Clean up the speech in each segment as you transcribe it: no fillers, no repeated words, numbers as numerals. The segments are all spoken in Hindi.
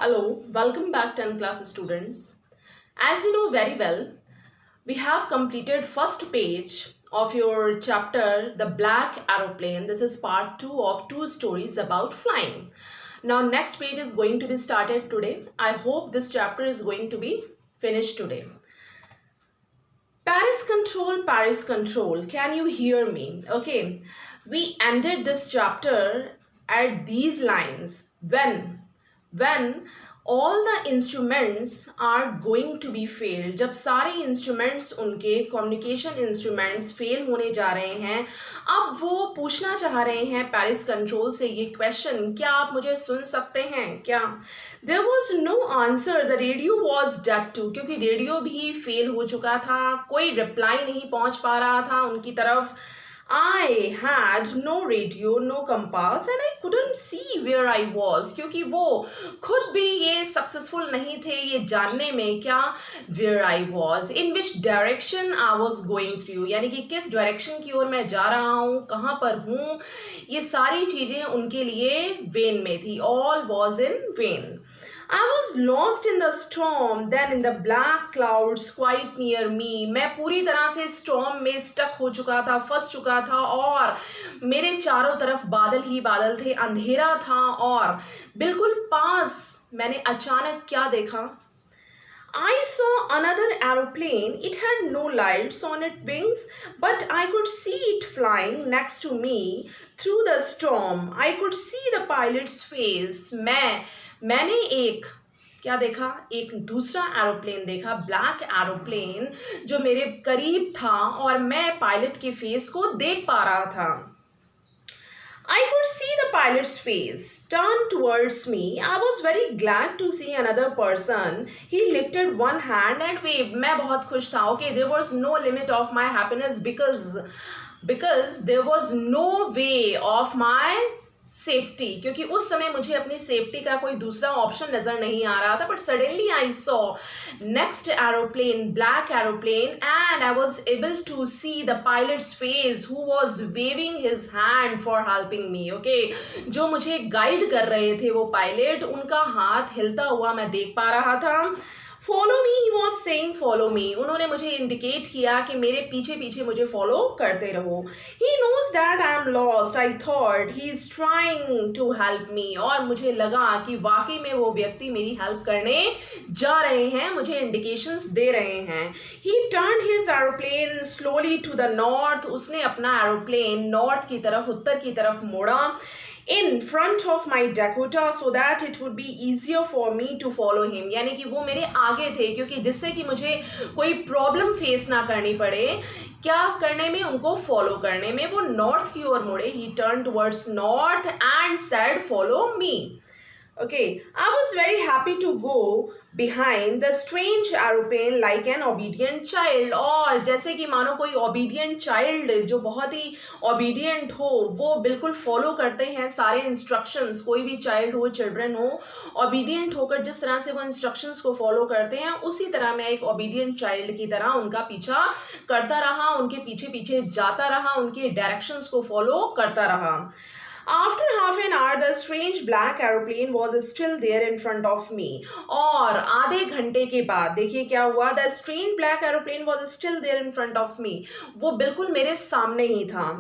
Hello, welcome back 10th class students. As you know very well, we have completed first page of your chapter The Black Aeroplane. This is part 2 of two stories about flying. Now next page is going to be started today. I hope this chapter is going to be finished today. Paris control. Can you hear me? Okay. We ended this chapter at these lines. When all the instruments are going to be failed, जब सारे इंस्ट्रूमेंट्स उनके कम्युनिकेशन इंस्ट्रूमेंट्स फेल होने जा रहे हैं, अब वो पूछना चाह रहे हैं पेरिस कंट्रोल से ये क्वेश्चन, क्या आप मुझे सुन सकते हैं क्या? There was no answer, the radio was dead too, क्योंकि रेडियो भी फेल हो चुका था, कोई रिप्लाई नहीं पहुंच पा रहा था उनकी तरफ. I had no radio, no compass and I couldn't see where I was, क्योंकि वो खुद भी ये सक्सेसफुल नहीं थे ये जानने में क्या where I was, in which direction I was going through, यानी कि किस डायरेक्शन की ओर मैं जा रहा हूँ, कहाँ पर हूँ, ये सारी चीज़ें उनके लिए वेन में थी. All was in vain. I was lost in the storm, then in the black clouds quite near me. मैं पूरी तरह से storm में stuck हो चुका था, फंस चुका था और मेरे चारों तरफ बादल ही बादल थे, अंधेरा था और बिल्कुल पास मैंने अचानक क्या देखा? I saw another aeroplane. It had no lights on its wings, but I could see it flying next to me through the storm. I could see the pilot's face. मैंने एक क्या देखा? एक दूसरा एरोप्लेन देखा, ब्लैक एरोप्लेन जो मेरे करीब था और मैं पायलट के फेस को देख पा रहा था. I could see the pilot's face turn towards me. I was very glad to see another person. He lifted one hand and waved. मैं बहुत खुश था. Okay, there was no limit of my happiness because there was no way of my safety, क्योंकि उस समय मुझे अपनी सेफ्टी का कोई दूसरा ऑप्शन नज़र नहीं आ रहा था. But suddenly I saw next aeroplane, black aeroplane, and I was able to see the pilot's face who was waving his hand for helping me. Okay, जो मुझे गाइड कर रहे थे वो पायलट, उनका हाथ हिलता हुआ मैं देख पा रहा था. Follow me, he was saying follow me. उन्होंने मुझे इंडिकेट किया कि मेरे पीछे पीछे मुझे फॉलो करते रहो. He knows that I am lost. I thought he is trying to help me. और मुझे लगा कि वाकई में वो व्यक्ति मेरी हेल्प करने जा रहे हैं, मुझे इंडिकेशंस दे रहे हैं. He turn his aeroplane slowly to the north. उसने अपना एरोप्लेन नॉर्थ की तरफ, उत्तर की तरफ मोड़ा, in front of my Dakota, so that it would be easier for me to follow him. यानी कि वो मेरे आगे थे, क्योंकि जिससे कि मुझे कोई प्रॉब्लम फेस ना करनी पड़े क्या करने में, उनको फॉलो करने में. वो नॉर्थ की ओर मुड़े. ही turn towards north and said follow me. Okay, I was very happy to go behind the strange aeroplane like an obedient child. और जैसे कि मानो कोई obedient child जो बहुत ही obedient हो, वो बिल्कुल फॉलो करते हैं सारे इंस्ट्रक्शंस. कोई भी चाइल्ड हो, चिल्ड्रन हो, obedient होकर जिस तरह से वो इंस्ट्रक्शंस को फॉलो करते हैं, उसी तरह मैं एक obedient child की तरह उनका पीछा करता रहा, उनके पीछे पीछे जाता रहा, उनके डायरेक्शंस को फॉलो करता रहा. After half an hour, the strange black aeroplane was still there in front of me. और आधे घंटे के बाद देखिए क्या हुआ? The strange black aeroplane was still there in front of me. वो बिल्कुल मेरे सामने ही था.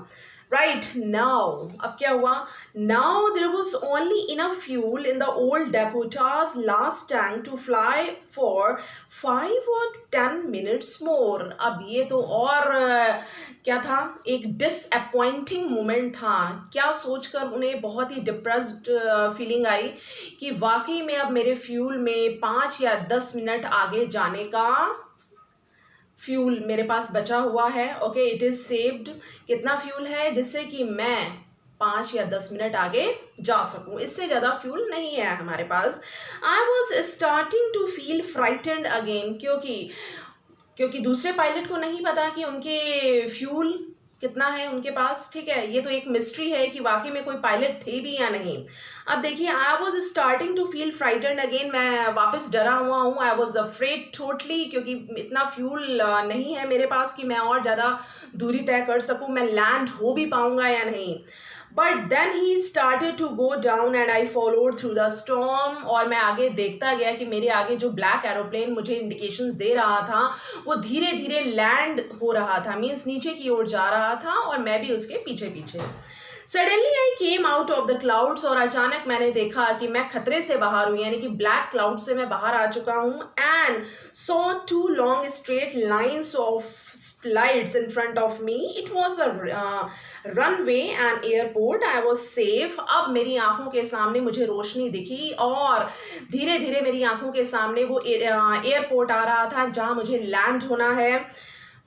Right now, अब क्या हुआ? Now there was only enough fuel in the old Dakota's last tank to fly for 5 or 10 minutes more. अब ये तो और क्या था? एक disappointing moment था. क्या सोचकर उन्हें बहुत ही डिप्रेस्ड फीलिंग आई कि वाकई में अब मेरे फ्यूल में 5 या 10 मिनट आगे जाने का फ्यूल मेरे पास बचा हुआ है. Okay, it is saved. कितना फ्यूल है? जिससे कि मैं 5 या 10 मिनट आगे जा सकूं. इससे ज़्यादा फ्यूल नहीं है हमारे पास. I was starting to feel frightened again, क्योंकि दूसरे पायलट को नहीं पता कि उनके फ्यूल कितना है उनके पास. ठीक है, ये तो एक मिस्ट्री है कि वाकई में कोई पायलट थे भी या नहीं. अब देखिए, I was starting to feel frightened again. मैं वापस डरा हुआ हूँ. आई वॉज अफ्रेड टोटली, क्योंकि इतना फ्यूल नहीं है मेरे पास कि मैं और ज़्यादा दूरी तय कर सकूँ, मैं लैंड हो भी पाऊँगा या नहीं. But then he started to go down and I followed through the storm, और मैं आगे देखता गया कि मेरे आगे जो ब्लैक एरोप्लेन मुझे इंडिकेशंस दे रहा था वो धीरे धीरे लैंड हो रहा था, मीन्स नीचे की ओर जा रहा था, और मैं भी उसके पीछे पीछे। Suddenly I came out of the clouds, और अचानक मैंने देखा कि मैं खतरे से बाहर हूँ, यानी कि ब्लैक क्लाउड से मैं बाहर आ चुका हूँ। And saw two long straight lines of lights in front of me. It was a runway and airport. I was safe. अब मेरी आंखों के सामने मुझे रोशनी दिखी, और धीरे धीरे मेरी आंखों के सामने वो एयरपोर्ट आ रहा था जहाँ मुझे लैंड होना है।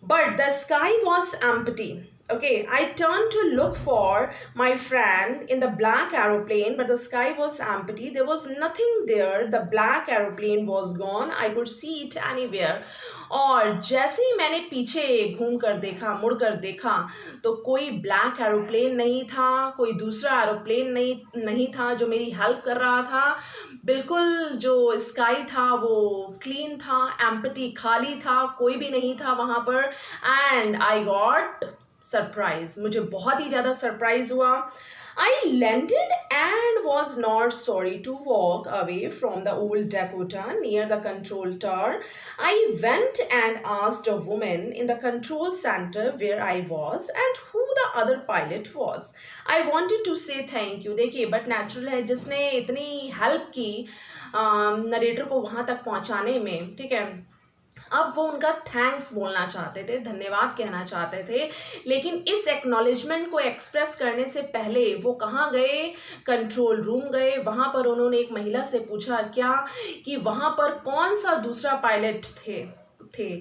But the sky was empty. Okay, I turned to look for my friend in the black aeroplane, but the sky was empty. There was nothing there. The black aeroplane was gone. I could see it anywhere. और जैसे ही मैंने पीछे घूम कर देखा, मुड़ कर देखा, तो कोई ब्लैक एरोप्लेन नहीं था, कोई दूसरा एरोप्लेन नहीं था जो मेरी हेल्प कर रहा था। बिल्कुल जो स्काई था वो क्लीन था, एम्प्टी, खाली था, कोई भी नहीं था वहाँ पर। एंड आई गॉट सरप्राइज, मुझे बहुत ही ज़्यादा सरप्राइज हुआ। I landed and was not sorry to walk away from the old Dakota near the control tower. I went and asked a woman in the control center where I was and who the other pilot was. I wanted to say thank you. देखिए, but natural है, जिसने इतनी हेल्प की नरेटर को वहाँ तक पहुँचाने में, ठीक है, अब वो उनका थैंक्स बोलना चाहते थे, धन्यवाद कहना चाहते थे, लेकिन इस एक्नॉलेजमेंट को एक्सप्रेस करने से पहले वो कहाँ गए? कंट्रोल रूम गए। वहाँ पर उन्होंने एक महिला से पूछा क्या कि वहाँ पर कौन सा दूसरा पायलट थे,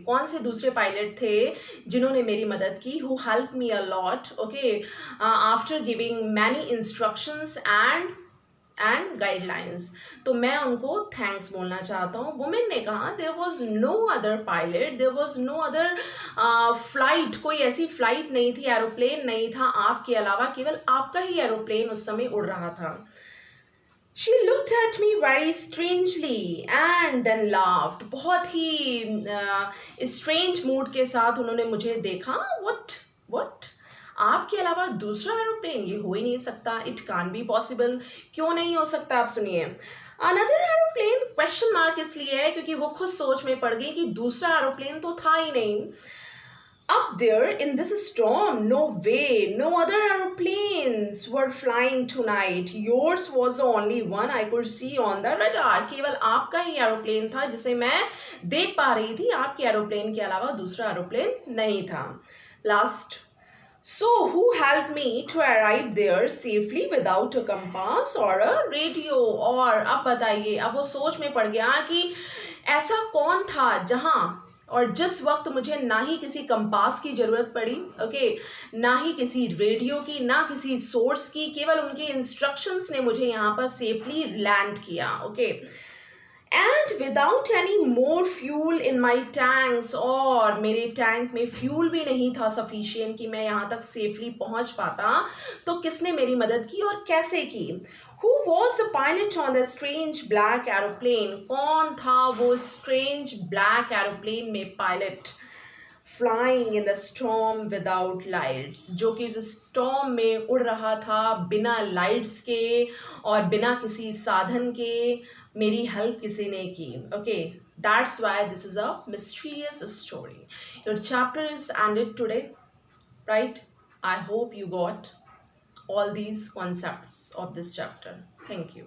कौन से दूसरे पायलट थे जिन्होंने मेरी मदद की, who help me a lot, okay, after giving many instructions and guidelines. तो मैं उनको थैंक्स बोलना चाहता हूँ। वुमेन ने कहा there was no other pilot, there was no other flight, कोई ऐसी फ्लाइट नहीं थी, एरोप्लेन नहीं था आपके अलावा, केवल आपका ही एरोप्लेन उस समय उड़ रहा था। She looked at me very strangely and then laughed. बहुत ही स्ट्रेंज मूड के साथ उन्होंने मुझे देखा। What? आपके अलावा दूसरा एरोप्लेन? ये हो ही नहीं सकता, इट कान बी पॉसिबल। क्यों नहीं हो सकता? आप सुनिए। Another aeroplane? क्वेश्चन मार्क इसलिए है क्योंकि वो खुद सोच में पड़ गई कि दूसरा एरोप्लेन तो था ही नहीं। Up there in this storm, no way, no other aeroplanes were flying tonight. Yours was the only one I could see on the radar. केवल आपका ही एरोप्लेन था जिसे मैं देख पा रही थी, आपके एरोप्लेन के अलावा दूसरा एरोप्लेन नहीं था। Last. So who helped me to arrive there safely without a compass or a radio? और अब बताइए, अब वो सोच में पड़ गया कि ऐसा कौन था जहाँ और जिस वक्त मुझे ना ही किसी कंपास की ज़रूरत पड़ी, ओके, ना ही किसी रेडियो की, ना किसी सोर्स की, केवल उनके इंस्ट्रक्शंस ने मुझे यहाँ पर सेफली लैंड किया, okay. And without any more fuel in my tanks, और मेरे टैंक में फ्यूल भी नहीं था सफिशिएंट कि मैं यहाँ तक सेफली पहुँच पाता। तो किसने मेरी मदद की और कैसे की? Who was the pilot on the strange black aeroplane? कौन था वो strange black aeroplane में pilot? Flying in the storm without lights, जो कि उस स्टॉर्म में उड़ रहा था बिना लाइट्स के और बिना किसी साधन के। मेरी हेल्प किसी ने की, okay. That's why this is a mysterious story. Your chapter is ended today, right? I hope you got all these concepts of this chapter. Thank you.